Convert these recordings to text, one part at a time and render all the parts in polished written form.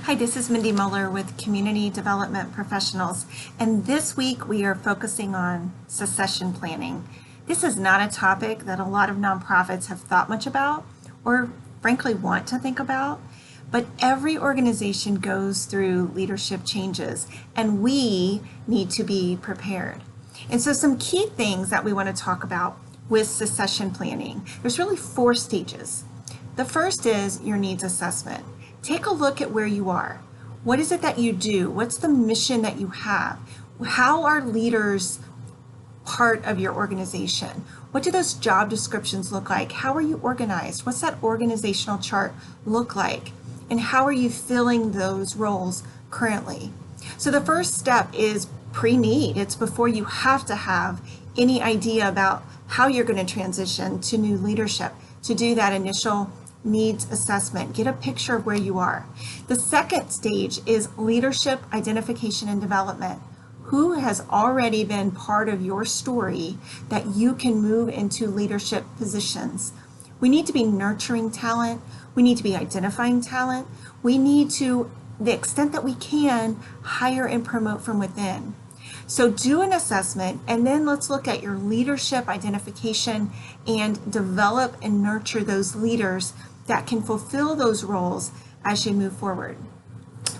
Hi, this is Mindy Muller with Community Development Professionals, and this week we are focusing on succession planning. This is not a topic that a lot of nonprofits have thought much about or frankly want to think about, but every organization goes through leadership changes and we need to be prepared. And so some key things that we want to talk about with succession planning, there's really 4 stages. The first is your needs assessment. Take a look at where you are. What is it that you do? What's the mission that you have? How are leaders part of your organization? What do those job descriptions look like? How are you organized? What's that organizational chart look like? And how are you filling those roles currently? So the first step is pre-need. It's before you have to have any idea about how you're going to transition to new leadership to do that initial needs assessment. Get a picture of where you are. The second stage is leadership identification and development. Who has already been part of your story that you can move into leadership positions? We need to be nurturing talent. We need to be identifying talent. We need to, the extent that we can, hire and promote from within. So do an assessment, and then let's look at your leadership identification and develop and nurture those leaders that can fulfill those roles as you move forward.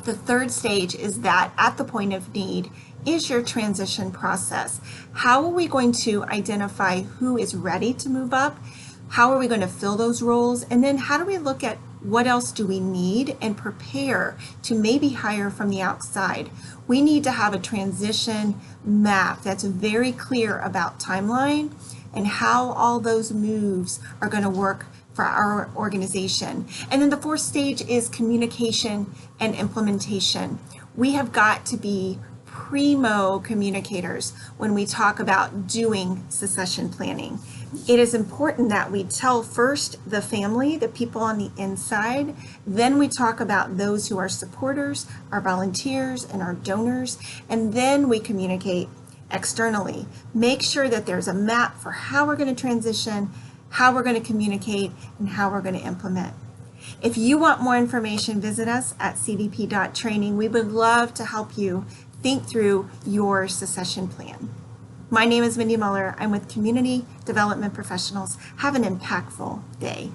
The third stage is that at the point of need is your transition process. How are we going to identify who is ready to move up? How are we going to fill those roles? And then how do we look at what else do we need and prepare to maybe hire from the outside? We need to have a transition map that's very clear about timeline and how all those moves are going to work for our organization. And then the fourth stage is communication and implementation. We have got to be primo communicators when we talk about doing succession planning. It is important that we tell first the family, the people on the inside, then we talk about those who are supporters, our volunteers, and our donors, and then we communicate externally. Make sure that there's a map for how we're going to transition, how we're going to communicate, and how we're going to implement. If you want more information, visit us at cdp.training. We would love to help you think through your succession plan. My name is Mindy Muller. I'm with Community Development Professionals. Have an impactful day.